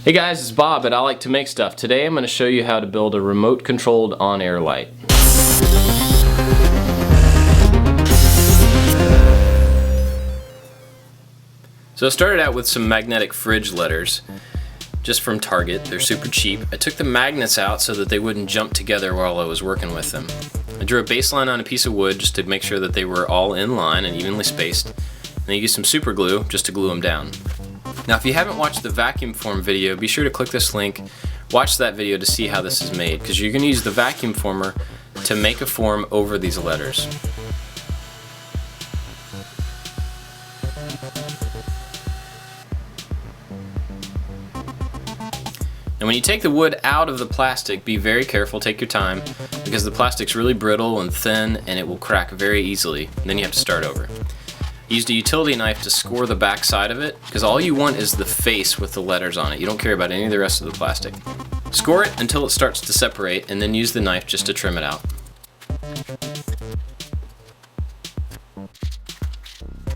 Hey guys, it's Bob at ILikeToMakeStuff. Today I'm going to show you how to build a remote controlled on-air light. So I started out with some magnetic fridge letters just from Target. They're super cheap. I took the magnets out so that they wouldn't jump together while I was working with them. I drew a baseline on a piece of wood just to make sure that they were all in line and evenly spaced. And I used some super glue just to glue them down. Now if you haven't watched the vacuum form video, be sure to click this link, watch that video to see how this is made, because you're going to use the vacuum former to make a form over these letters. And when you take the wood out of the plastic, be very careful, take your time, because the plastic's really brittle and thin and it will crack very easily, and then you have to start over. I used a utility knife to score the back side of it, because all you want is the face with the letters on it. You don't care about any of the rest of the plastic. Score it until it starts to separate, and then use the knife just to trim it out.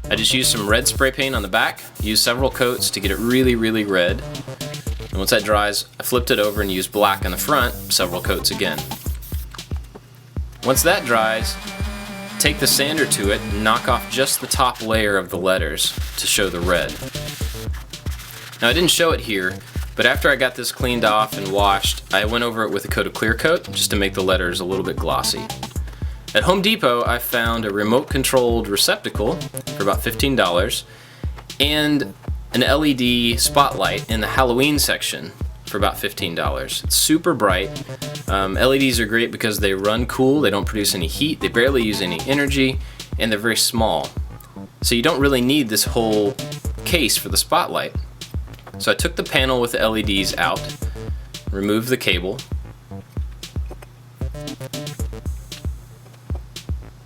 I just used some red spray paint on the back, used several coats to get it really, really red. And once that dries, I flipped it over and used black on the front, several coats again. Once that dries, take the sander to it and knock off just the top layer of the letters to show the red. Now I didn't show it here, but after I got this cleaned off and washed, I went over it with a coat of clear coat just to make the letters a little bit glossy. At Home Depot I found a remote controlled receptacle for about $15 and an LED spotlight in the Halloween section for about $15. It's super bright. LEDs are great because they run cool, they don't produce any heat, they barely use any energy, and they're very small. So you don't really need this whole case for the spotlight. So I took the panel with the LEDs out, removed the cable,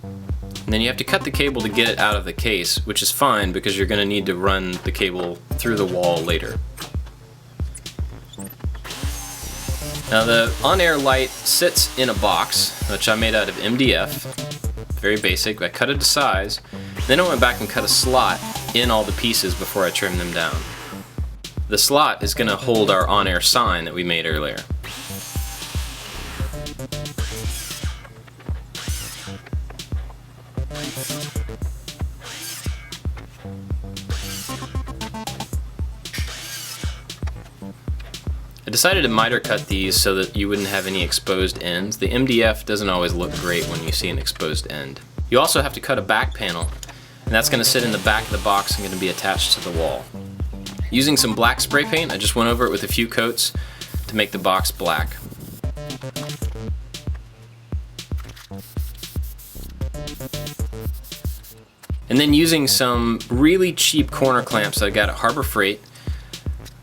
and then you have to cut the cable to get it out of the case, which is fine because you're going to need to run the cable through the wall later. Now the on-air light sits in a box, which I made out of MDF, very basic. I cut it to size, then I went back and cut a slot in all the pieces before I trimmed them down. The slot is going to hold our on-air sign that we made earlier. I decided to miter cut these so that you wouldn't have any exposed ends. The MDF doesn't always look great when you see an exposed end. You also have to cut a back panel, and that's going to sit in the back of the box and going to be attached to the wall. Using some black spray paint, I just went over it with a few coats to make the box black. And then using some really cheap corner clamps that I got at Harbor Freight,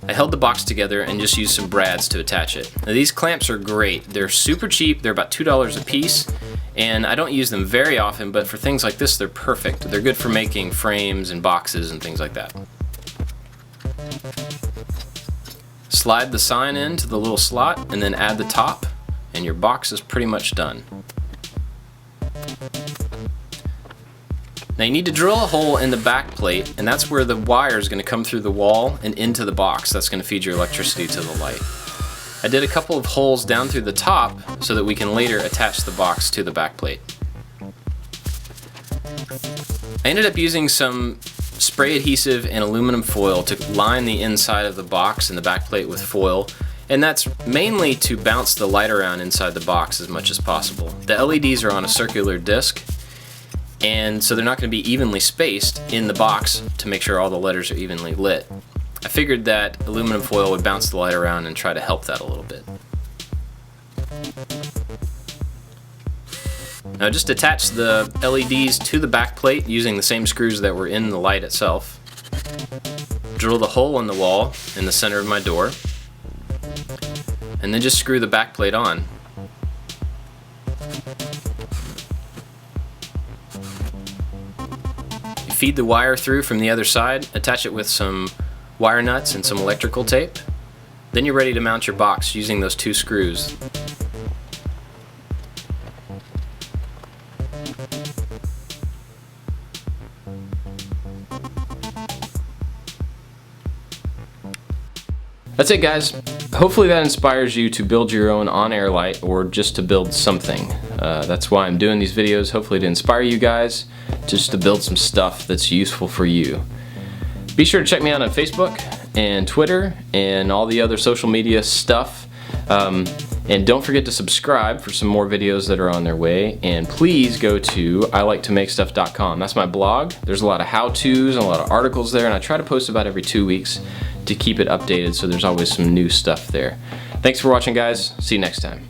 I held the box together and just used some brads to attach it. Now these clamps are great. They're super cheap. They're about $2 a piece, and I don't use them very often, but for things like this, they're perfect. They're good for making frames and boxes and things like that. Slide the sign into the little slot and then add the top, and your box is pretty much done. Now you need to drill a hole in the back plate, and that's where the wire is going to come through the wall and into the box. That's going to feed your electricity to the light. I did a couple of holes down through the top so that we can later attach the box to the back plate. I ended up using some spray adhesive and aluminum foil to line the inside of the box and the back plate with foil, and that's mainly to bounce the light around inside the box as much as possible. The LEDs are on a circular disc, and so they're not going to be evenly spaced in the box to make sure all the letters are evenly lit. I figured that aluminum foil would bounce the light around and try to help that a little bit. Now just attach the LEDs to the back plate using the same screws that were in the light itself. Drill the hole in the wall in the center of my door, and then just screw the back plate on. Feed the wire through from the other side, attach it with some wire nuts and some electrical tape. Then you're ready to mount your box using those two screws. That's it, guys. Hopefully that inspires you to build your own on-air light, or just to build something. That's why I'm doing these videos, hopefully to inspire you guys just to build some stuff that's useful for you. Be sure to check me out on Facebook and Twitter and all the other social media stuff. And don't forget to subscribe for some more videos that are on their way. And please go to ILikeToMakeStuff.com. That's my blog. There's a lot of how-tos and a lot of articles there, and I try to post about every 2 weeks to keep it updated, so there's always some new stuff there. Thanks for watching, guys. See you next time.